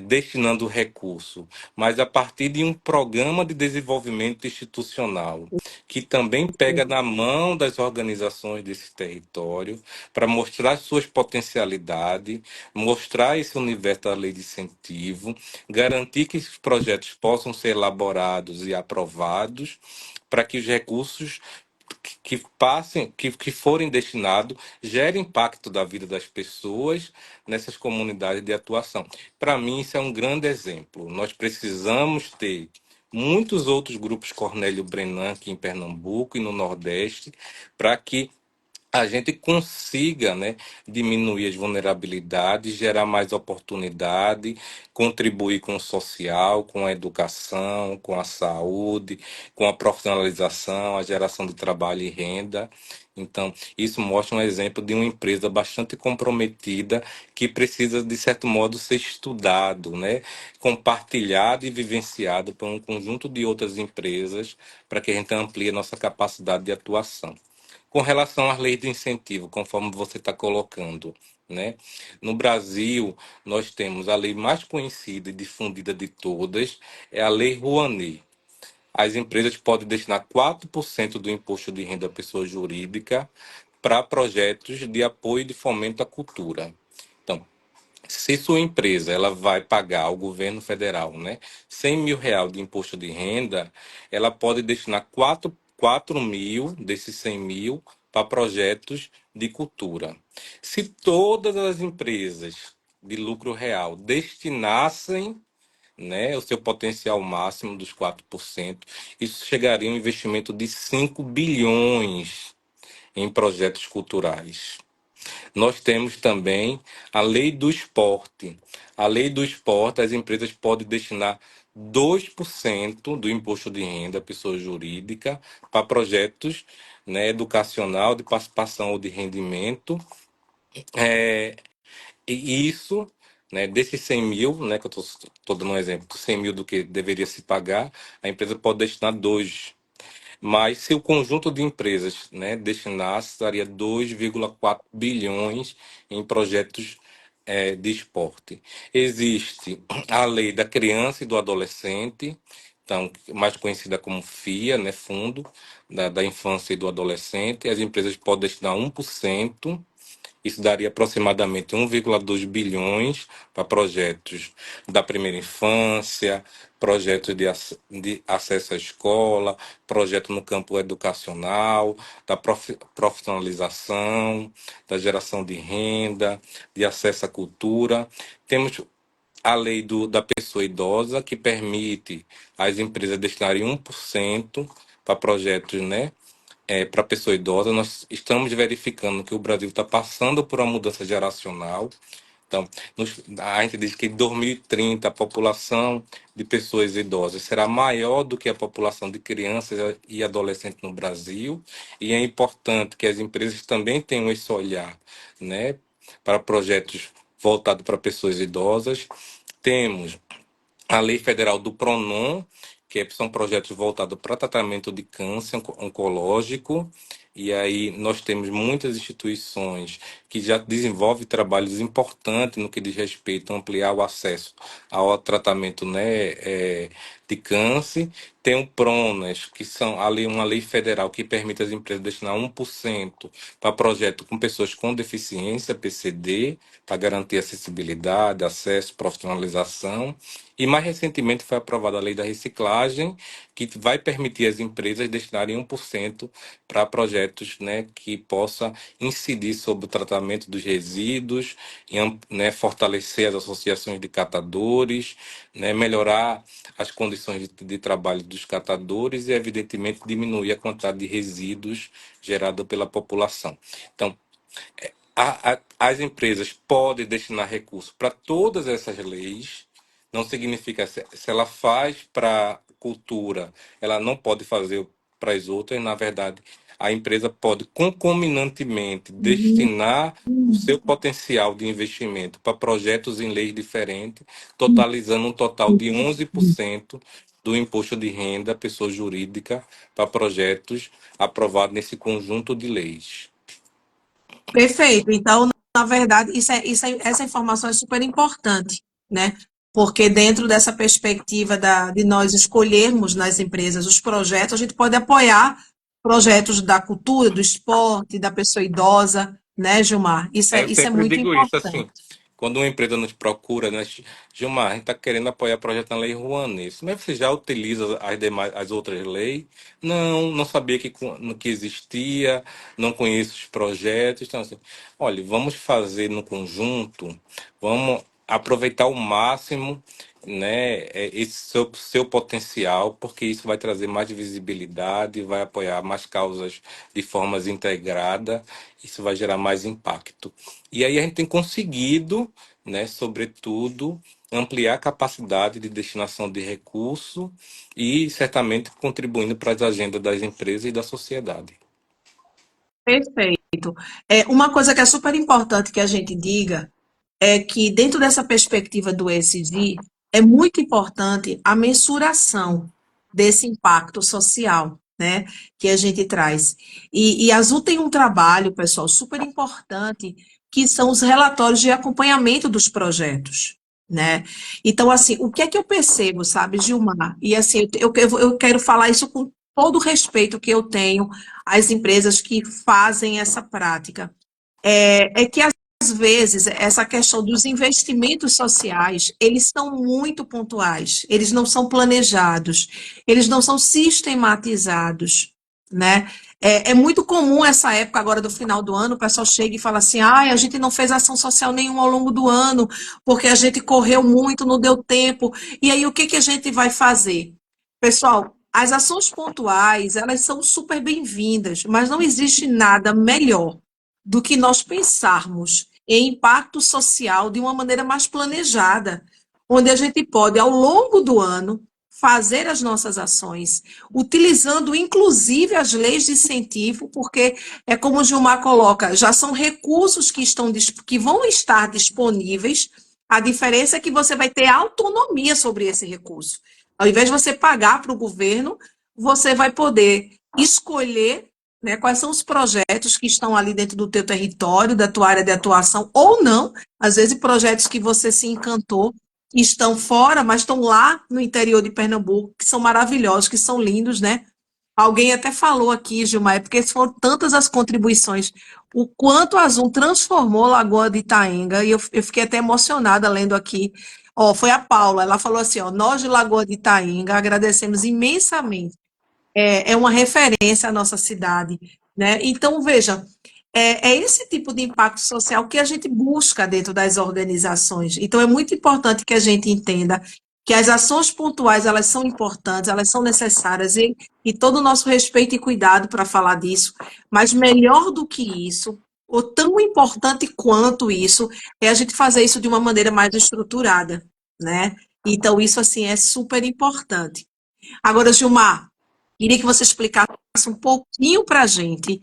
destinando recurso, mas a partir de um programa de desenvolvimento institucional, que também pega na mão das organizações desse território para mostrar suas potencialidades, mostrar esse universo da lei de incentivo, garantir que esses projetos possam ser elaborados e aprovados para que os recursos que passem, que forem destinados, gerem impacto da vida das pessoas nessas comunidades de atuação. Para mim, isso é um grande exemplo. Nós precisamos ter muitos outros grupos Cornélio Brenan aqui em Pernambuco e no Nordeste, para que a gente consiga, né, diminuir as vulnerabilidades, gerar mais oportunidade, contribuir com o social, com a educação, com a saúde, com a profissionalização, a geração de trabalho e renda. Então, isso mostra um exemplo de uma empresa bastante comprometida que precisa, de certo modo, ser estudado, né, compartilhado e vivenciado por um conjunto de outras empresas para que a gente amplie a nossa capacidade de atuação. Com relação às leis de incentivo, conforme você está colocando, né? No Brasil, nós temos a lei mais conhecida e difundida de todas, é a Lei Rouanet. As empresas podem destinar 4% do imposto de renda à pessoa jurídica para projetos de apoio e de fomento à cultura. Então, se sua empresa ela vai pagar ao governo federal, né, R$ 100.000 de imposto de renda, ela pode destinar 4.000 desses 100.000 para projetos de cultura. Se todas as empresas de lucro real destinassem, né, o seu potencial máximo dos 4%, isso chegaria a um investimento de 5 bilhões em projetos culturais. Nós temos também a lei do esporte. A lei do esporte, as empresas podem destinar 2% do imposto de renda à pessoa jurídica para projetos, né, educacional, de participação ou de rendimento. É, e isso, né, desses 100 mil, né, que eu estou dando um exemplo, 100 mil do que deveria se pagar, a empresa pode destinar 2. Mas se o conjunto de empresas, né, destinasse, daria 2,4 bilhões em projetos de esporte. Existe a lei da criança e do adolescente, então, mais conhecida como FIA, né, Fundo da Infância e do Adolescente. As empresas podem destinar 1%. Isso daria aproximadamente 1,2 bilhões para projetos da primeira infância, projetos de acesso à escola, projeto no campo educacional, da profissionalização, da geração de renda, de acesso à cultura. Temos a lei da pessoa idosa, que permite às empresas destinarem 1% para projetos, né, para a pessoa idosa. Nós estamos verificando que o Brasil está passando por uma mudança geracional. Então, a gente diz que em 2030 a população de pessoas idosas será maior do que a população de crianças e adolescentes no Brasil, e é importante que as empresas também tenham esse olhar, né, para projetos voltados para pessoas idosas. Temos a Lei Federal do PRONON, são projetos voltados para tratamento de câncer oncológico, e aí nós temos muitas instituições que já desenvolvem trabalhos importantes no que diz respeito a ampliar o acesso ao tratamento, né, de câncer. Tem o PRONAS, que são uma lei federal que permite às empresas destinar 1% para projetos com pessoas com deficiência, PCD, para garantir acessibilidade, acesso, profissionalização. E mais recentemente foi aprovada a lei da reciclagem, que vai permitir às empresas destinarem 1% para projetos, né, que possa incidir sobre o tratamento dos resíduos, né, fortalecer as associações de catadores, né, melhorar as condições de trabalho dos catadores e, evidentemente, diminuir a quantidade de resíduos gerada pela população. Então, as empresas podem destinar recursos para todas essas leis. Não significa, se ela faz para cultura, ela não pode fazer para as outras. Na verdade, a empresa pode concomitantemente destinar o seu potencial de investimento para projetos em leis diferentes, totalizando um total de 11% do imposto de renda à pessoa jurídica para projetos aprovados nesse conjunto de leis. Perfeito. Então, na verdade, essa informação é super importante, né? Porque dentro dessa perspectiva de nós escolhermos nas empresas os projetos, a gente pode apoiar projetos da cultura, do esporte, da pessoa idosa, né, Gilmar? Eu Isso é sempre muito digo isso importante. assim, quando uma empresa nos procura, né, Gilmar, a gente está querendo apoiar projeto na Lei Rouanet, mas você já utiliza as outras leis? Não, não sabia que existia, não conheço os projetos, então assim, olha, vamos fazer no conjunto, vamos aproveitar ao máximo, né, esse seu potencial, porque isso vai trazer mais visibilidade, vai apoiar mais causas de forma integrada, isso vai gerar mais impacto. E aí a gente tem conseguido, né, sobretudo, ampliar a capacidade de destinação de recurso e certamente contribuindo para as agendas das empresas e da sociedade. Perfeito. Uma coisa que é super importante que a gente diga é que, dentro dessa perspectiva do ESG, é muito importante a mensuração desse impacto social, né, que a gente traz. E a Azul tem um trabalho, pessoal, super importante, que são os relatórios de acompanhamento dos projetos, né? Então, assim, o que é que eu percebo, sabe, Gilmar? E, assim, eu quero falar isso com todo o respeito que eu tenho às empresas que fazem essa prática. É que às vezes essa questão dos investimentos sociais, eles são muito pontuais, eles não são planejados, eles não são sistematizados, né? É muito comum essa época agora do final do ano, o pessoal chega e fala assim, a gente não fez ação social nenhuma ao longo do ano, porque a gente correu muito, não deu tempo. E aí, o que que a gente vai fazer? Pessoal, as ações pontuais, elas são super bem-vindas, mas não existe nada melhor do que nós pensarmos em impacto social de uma maneira mais planejada, onde a gente pode, ao longo do ano, fazer as nossas ações, utilizando inclusive as leis de incentivo, porque é como o Gilmar coloca, já são recursos que vão estar disponíveis. A diferença é que você vai ter autonomia sobre esse recurso. Ao invés de você pagar para o governo, você vai poder escolher, né, quais são os projetos que estão ali dentro do teu território, da tua área de atuação, ou não. Às vezes, projetos que você se encantou estão fora, mas estão lá no interior de Pernambuco, que são maravilhosos, que são lindos, né? Alguém até falou aqui, Gilmar, é porque foram tantas as contribuições, o quanto a Zoom transformou a Lagoa de Itaenga, e eu fiquei até emocionada lendo aqui. Ó, foi a Paula, ela falou assim, ó, nós de Lagoa de Itaenga agradecemos imensamente, é uma referência à nossa cidade, né? Então, veja, é esse tipo de impacto social que a gente busca dentro das organizações. Então, é muito importante que a gente entenda que as ações pontuais, elas são importantes, elas são necessárias, e todo o nosso respeito e cuidado para falar disso, mas melhor do que isso, ou tão importante quanto isso, é a gente fazer isso de uma maneira mais estruturada, né? Então, isso, assim, é super importante. Agora, Gilmar, queria que você explicasse um pouquinho para a gente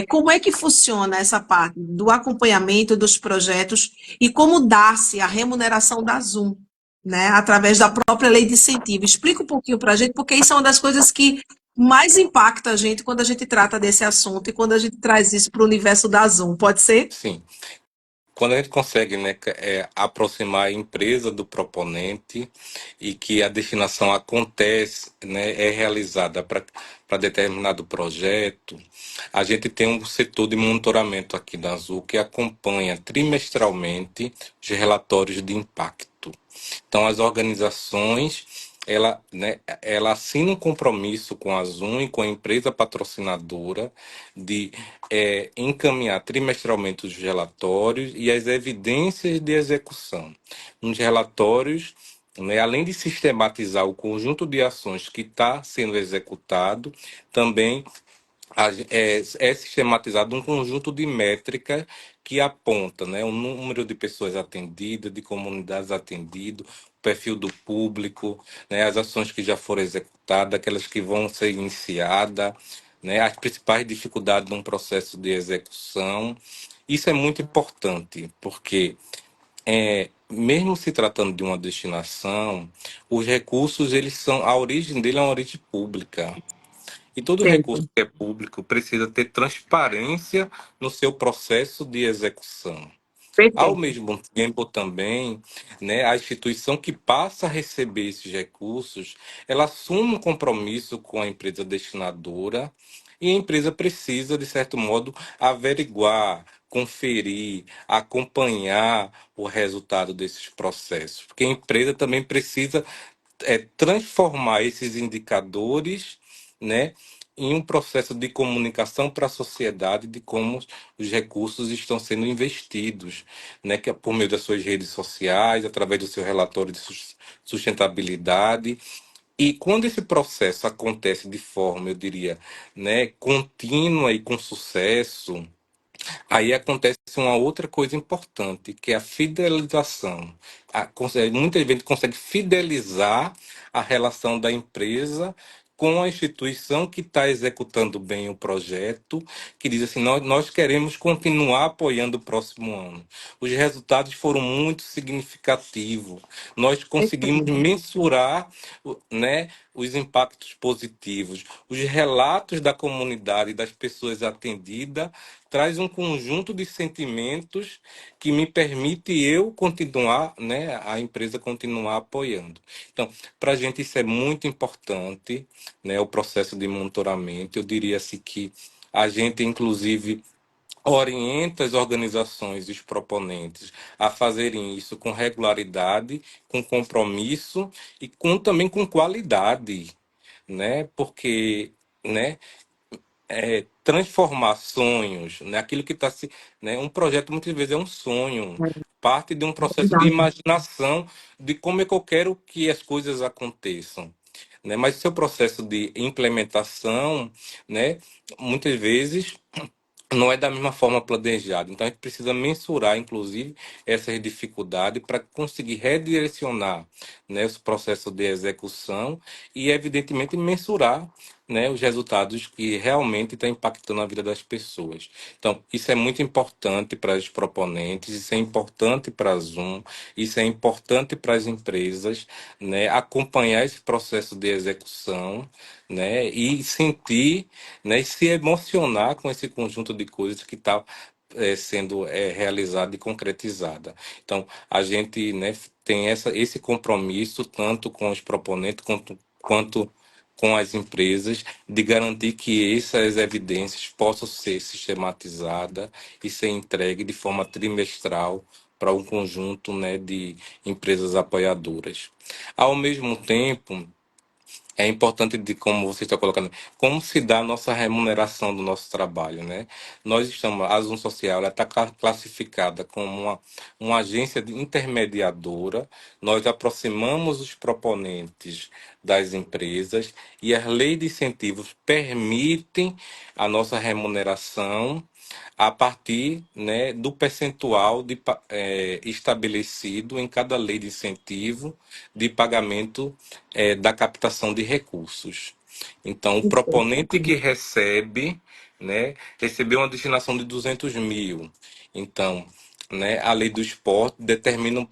como é que funciona essa parte do acompanhamento dos projetos e como dá-se a remuneração da Zoom, né, através da própria lei de incentivo. Explica um pouquinho para a gente, porque isso é uma das coisas que mais impacta a gente quando a gente trata desse assunto e quando a gente traz isso para o universo da Zoom. Pode ser? Sim. Quando a gente consegue, né, aproximar a empresa do proponente e que a destinação acontece, né, é realizada para determinado projeto, a gente tem um setor de monitoramento aqui da Azul que acompanha trimestralmente os relatórios de impacto. Então, as organizações, ela assina um compromisso com a Zoom e com a empresa patrocinadora de encaminhar trimestralmente os relatórios e as evidências de execução. Nos relatórios, né, além de sistematizar o conjunto de ações que está sendo executado, também é sistematizado um conjunto de métricas que aponta, né, o número de pessoas atendidas, de comunidades atendidas, o perfil do público, né, as ações que já foram executadas, aquelas que vão ser iniciadas, né, as principais dificuldades num processo de execução. Isso é muito importante, porque mesmo se tratando de uma destinação, os recursos, a origem dele é uma origem pública. E todo recurso Certo. que é público precisa ter transparência no seu processo de execução. Ao Perfeito. mesmo tempo também, né, a instituição que passa a receber esses recursos, ela assume um compromisso com a empresa destinadora e a empresa precisa, de certo modo, averiguar, conferir, acompanhar o resultado desses processos. Porque a empresa também precisa transformar esses indicadores, né, em um processo de comunicação para a sociedade de como os recursos estão sendo investidos, né, que é por meio das suas redes sociais, através do seu relatório de sustentabilidade. E quando esse processo acontece de forma, eu diria, né, contínua e com sucesso, aí acontece uma outra coisa importante, que é a fidelização. Muita gente consegue fidelizar a relação da empresa com a instituição que está executando bem o projeto, que diz assim, nós queremos continuar apoiando o próximo ano. Os resultados foram muito significativos. Nós conseguimos Perfeito. mensurar, né, os impactos positivos. Os relatos da comunidade, das pessoas atendidas, traz um conjunto de sentimentos que me permite eu continuar, né, a empresa continuar apoiando. Então, para a gente isso é muito importante, né, o processo de monitoramento. Eu diria assim que a gente, inclusive, orienta as organizações e os proponentes a fazerem isso com regularidade, com compromisso e também com qualidade, né? Porque, né, transformar sonhos, né? Aquilo que está se, né? Um projeto muitas vezes é um sonho, parte de um processo de Verdade. imaginação de como é que eu quero que as coisas aconteçam, né? Mas o seu processo de implementação, né? Muitas vezes não é da mesma forma planejado. Então, a gente precisa mensurar, inclusive, essas dificuldades para conseguir redirecionar, né, os processos de execução e, evidentemente, mensurar, né, os resultados que realmente estão impactando a vida das pessoas. Então, isso é muito importante para os proponentes, isso é importante para a Zoom, isso é importante para as empresas, né, acompanhar esse processo de execução, né, e sentir, né, e se emocionar com esse conjunto de coisas que está sendo realizada e concretizada. Então, a gente, né, tem esse compromisso tanto com os proponentes quanto com as empresas de garantir que essas evidências possam ser sistematizadas e ser entregue de forma trimestral para um conjunto, né, de empresas apoiadoras. Ao mesmo tempo, é importante de como você está colocando, como se dá a nossa remuneração do nosso trabalho, né? Nós estamos, a Zoom Social, ela está classificada como uma agência intermediadora, nós aproximamos os proponentes das empresas e as leis de incentivos permitem a nossa remuneração a partir, né, do percentual estabelecido em cada lei de incentivo de pagamento da captação de recursos. Então, o proponente que recebe, né, recebeu uma destinação de 200 mil. Então, né, a lei do esporte determina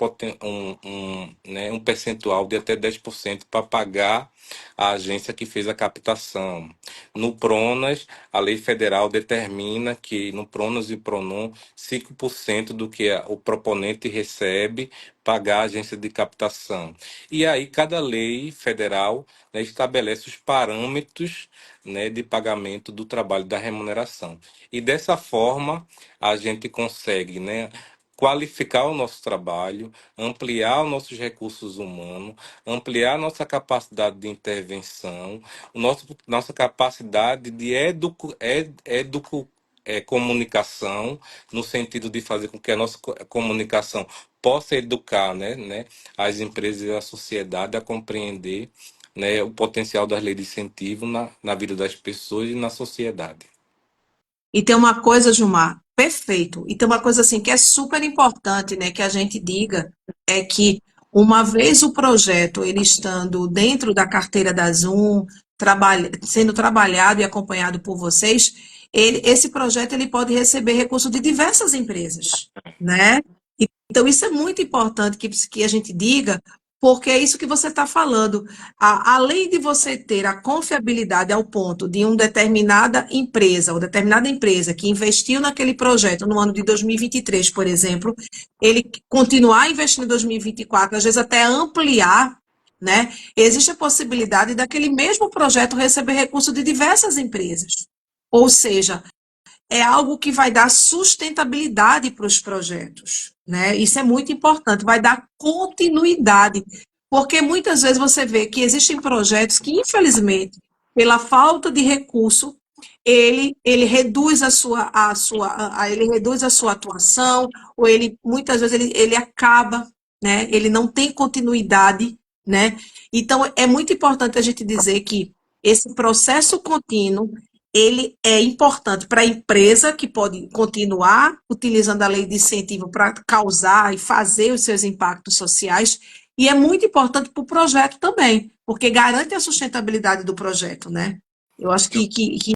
né, um percentual de até 10% para pagar a agência que fez a captação. No PRONAS, a lei federal determina que no PRONAS e PRONON, 5% do que o proponente recebe pagar a agência de captação. E aí cada lei federal, né, estabelece os parâmetros, né, de pagamento do trabalho da remuneração. E dessa forma a gente consegue, né, qualificar o nosso trabalho, ampliar os nossos recursos humanos, ampliar nossa capacidade de intervenção, nossa capacidade de comunicação, no sentido de fazer com que a nossa comunicação possa educar, né, as empresas e a sociedade a compreender, né, o potencial das leis de incentivo na vida das pessoas e na sociedade. E tem uma coisa, Gilmar, perfeito. E tem uma coisa assim que é super importante, né, que a gente diga, é que uma vez o projeto ele estando dentro da carteira da Zoom, sendo trabalhado e acompanhado por vocês, esse projeto ele pode receber recurso de diversas empresas, né? Então isso é muito importante que a gente diga, porque é isso que você está falando. Além de você ter a confiabilidade ao ponto de uma determinada empresa, ou determinada empresa que investiu naquele projeto no ano de 2023, por exemplo, ele continuar investindo em 2024, às vezes até ampliar, né? Existe a possibilidade daquele mesmo projeto receber recurso de diversas empresas. Ou seja, é algo que vai dar sustentabilidade para os projetos, né? Isso é muito importante, vai dar continuidade, porque muitas vezes você vê que existem projetos que, infelizmente, pela falta de recurso, ele reduz ele reduz a sua atuação, ou ele muitas vezes ele acaba, né? Ele não tem continuidade, né? Então é muito importante a gente dizer que esse processo contínuo ele é importante para a empresa, que pode continuar utilizando a lei de incentivo para causar e fazer os seus impactos sociais, e é muito importante para o projeto também, porque garante a sustentabilidade do projeto, né? Eu acho que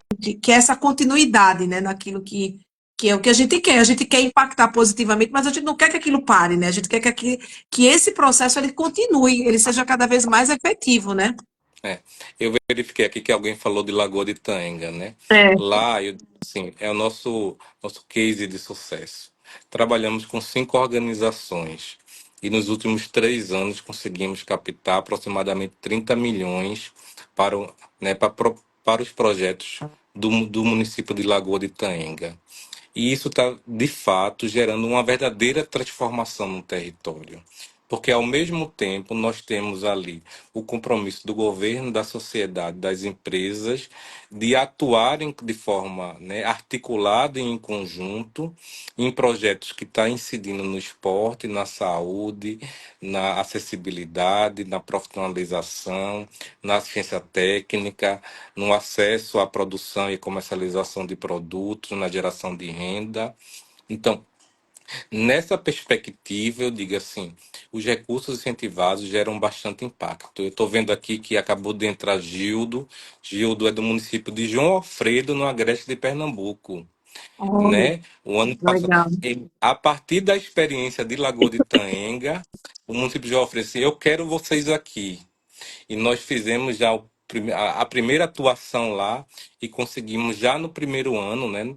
é essa continuidade, né, naquilo que é o que a gente quer. A gente quer impactar positivamente, mas a gente não quer que aquilo pare, né? A gente quer que esse processo ele continue, ele seja cada vez mais efetivo, né? É, eu verifiquei aqui que alguém falou de Lagoa de Itanga, né? É. Lá, assim, é o nosso case de sucesso. Trabalhamos com 5 organizações e nos últimos 3 anos conseguimos captar aproximadamente 30 milhões né, para os projetos do município de Lagoa de Itanga. E isso está, de fato, gerando uma verdadeira transformação no território. Porque, ao mesmo tempo, nós temos ali o compromisso do governo, da sociedade, das empresas, de atuarem de forma, né, articulada e em conjunto em projetos que estão incidindo no esporte, na saúde, na acessibilidade, na profissionalização, na assistência técnica, no acesso à produção e comercialização de produtos, na geração de renda. Então, nessa perspectiva, eu digo assim, os recursos incentivados geram bastante impacto. Eu estou vendo aqui que acabou de entrar Gildo. Gildo é do município de João Alfredo, no Agreste de Pernambuco, Olha, né? O ano passado, legal. a partir da experiência de Lagoa de Itaenga, o município de João Alfredo disse, eu quero vocês aqui. E nós fizemos já a primeira atuação lá e conseguimos já no primeiro ano, né,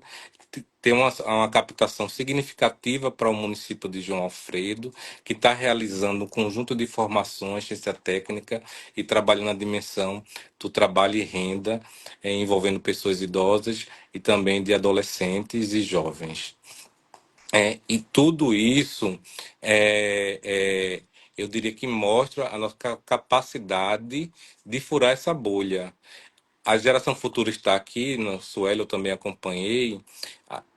ter uma captação significativa para o município de João Alfredo, que está realizando um conjunto de formações, ciência técnica e trabalhando na dimensão do trabalho e renda, envolvendo pessoas idosas e também de adolescentes e jovens. E tudo isso, é, é, eu diria que mostra a nossa capacidade de furar essa bolha. A Geração Futura está aqui, no Suelo eu também acompanhei.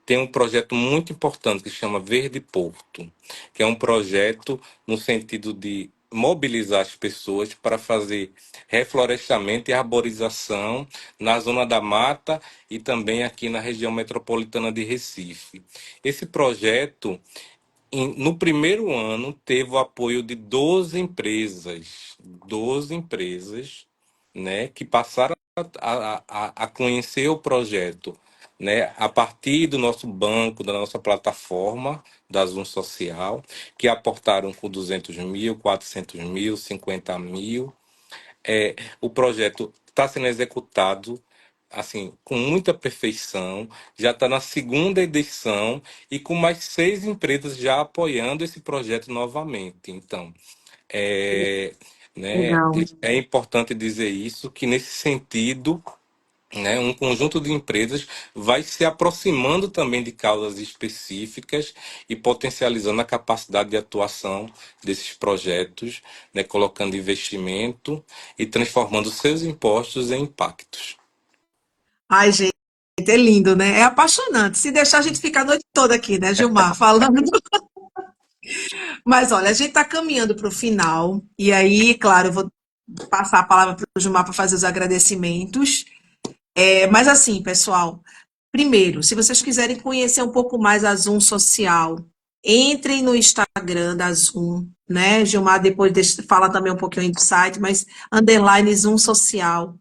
Tem um projeto muito importante que se chama Verde Porto, que é um projeto no sentido de mobilizar as pessoas para fazer reflorestamento e arborização na zona da mata e também aqui na região metropolitana de Recife. Esse projeto, no primeiro ano, teve o apoio de 12 empresas, né, que passaram a conhecer o projeto, né, a partir do nosso banco, da nossa plataforma da Zoom Social, que aportaram com 200 mil, 400 mil, 50 mil. O projeto está sendo executado assim com muita perfeição, já está na segunda edição e com mais 6 empresas já apoiando esse projeto novamente. Então, é, né, Legal. é importante dizer isso, que nesse sentido, né, um conjunto de empresas vai se aproximando também de causas específicas e potencializando a capacidade de atuação desses projetos, né, colocando investimento e transformando seus impostos em impactos. Ai, gente, é lindo, né? É apaixonante. Se deixar, a gente fica a noite toda aqui, né, Gilmar, falando. Mas olha, a gente está caminhando para o final. E aí, claro, eu vou passar a palavra para o Gilmar para fazer os agradecimentos. Mas assim, pessoal, primeiro, se vocês quiserem conhecer um pouco mais a Zoom Social, entrem no Instagram da Zoom, né? Gilmar depois fala também um pouquinho aí do site, mas underline Zoom Social.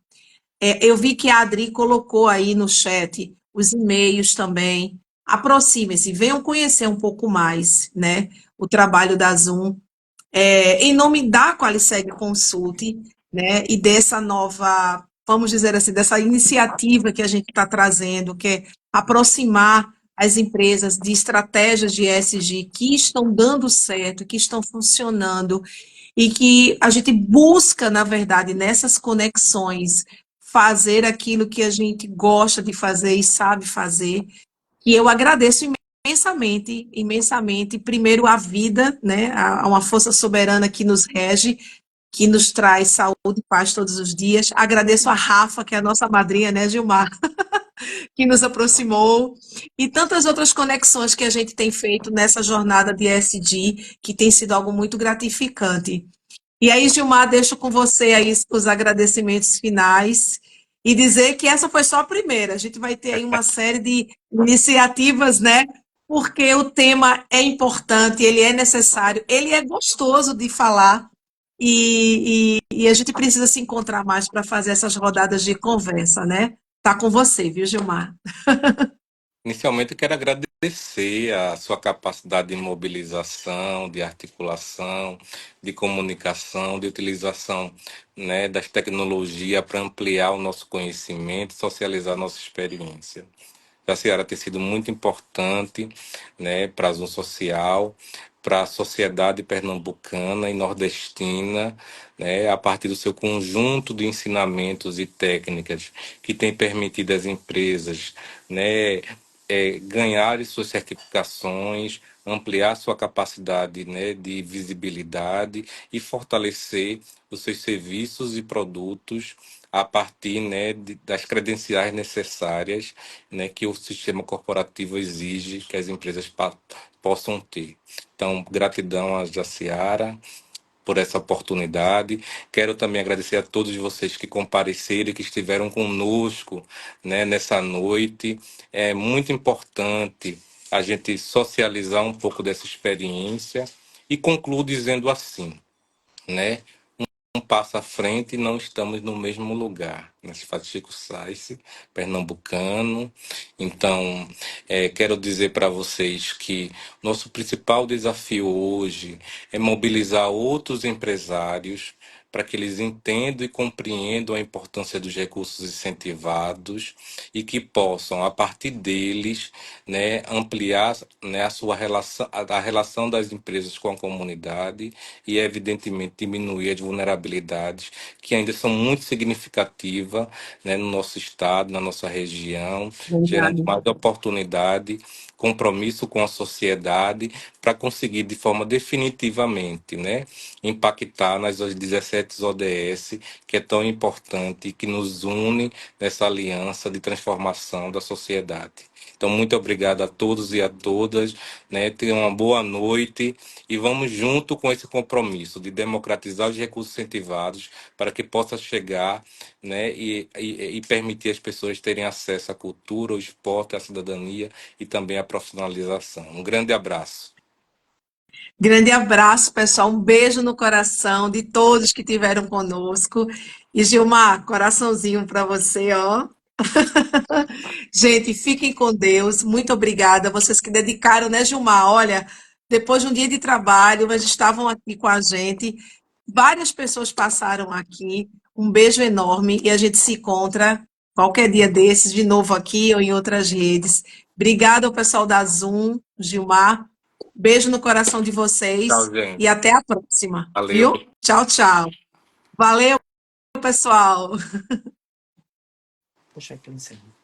Eu vi que a Adri colocou aí no chat os e-mails também. Aproximem-se, venham conhecer um pouco mais, né? O trabalho da Zoom. Em nome da Qualiseg Consult, né, e dessa nova, vamos dizer assim, dessa iniciativa que a gente está trazendo, que é aproximar as empresas de estratégias de ESG que estão dando certo, que estão funcionando, e que a gente busca, na verdade, nessas conexões, fazer aquilo que a gente gosta de fazer e sabe fazer, e eu agradeço imensamente, imensamente, primeiro a vida, né, a uma força soberana que nos rege, que nos traz saúde e paz todos os dias. Agradeço a Rafa, que é a nossa madrinha, né, Gilmar, que nos aproximou, e tantas outras conexões que a gente tem feito nessa jornada de ESG, que tem sido algo muito gratificante. E aí, Gilmar, deixo com você aí os agradecimentos finais e dizer que essa foi só a primeira. A gente vai ter aí uma série de iniciativas, né? Porque o tema é importante, ele é necessário, ele é gostoso de falar e a gente precisa se encontrar mais para fazer essas rodadas de conversa, né? Tá com você, viu, Gilmar? Inicialmente, eu quero agradecer a sua capacidade de mobilização, de articulação, de comunicação, de utilização, né, das tecnologias para ampliar o nosso conhecimento, socializar a nossa experiência. A senhora tem sido muito importante, né, para a Zoom Social, para a sociedade pernambucana e nordestina, né, a partir do seu conjunto de ensinamentos e técnicas que tem permitido às empresas, né, ganharem suas certificações, ampliar sua capacidade, né, de visibilidade e fortalecer os seus serviços e produtos a partir, né, das credenciais necessárias, né, que o sistema corporativo exige que as empresas possam ter. Então, gratidão a Jaciara por essa oportunidade. Quero também agradecer a todos vocês que compareceram e que estiveram conosco, né, nessa noite. É muito importante a gente socializar um pouco dessa experiência e concluo dizendo assim, né? Um passo à frente e não estamos no mesmo lugar. Nós faz Chico Sainz, pernambucano. Então, quero dizer para vocês que nosso principal desafio hoje é mobilizar outros empresários para que eles entendam e compreendam a importância dos recursos incentivados e que possam, a partir deles, né, ampliar, né, a sua relação, a relação das empresas com a comunidade e, evidentemente, diminuir as vulnerabilidades que ainda são muito significativas, né, no nosso estado, na nossa região, gerando Verdade. mais oportunidade, compromisso com a sociedade para conseguir de forma definitivamente, né, impactar nas 17 ODS, que é tão importante e que nos une nessa aliança de transformação da sociedade. Então, muito obrigado a todos e a todas, né? Tenham uma boa noite e vamos junto com esse compromisso de democratizar os recursos incentivados para que possa chegar, né, e permitir as pessoas terem acesso à cultura, ao esporte, à cidadania e também à profissionalização. Um grande abraço. Grande abraço, pessoal. Um beijo no coração de todos que estiveram conosco. E Gilmar, coraçãozinho para você, ó. Gente, fiquem com Deus. Muito obrigada. Vocês que dedicaram, né, Gilmar? Olha, depois de um dia de trabalho, mas estavam aqui com a gente. Várias pessoas passaram aqui. Um beijo enorme e a gente se encontra qualquer dia desses, de novo aqui ou em outras redes. Obrigada ao pessoal da Zoom, Gilmar. Beijo no coração de Tchau, vocês e gente. até a próxima, Valeu. viu? Tchau, tchau. Valeu, pessoal. Puxa aqui no cima.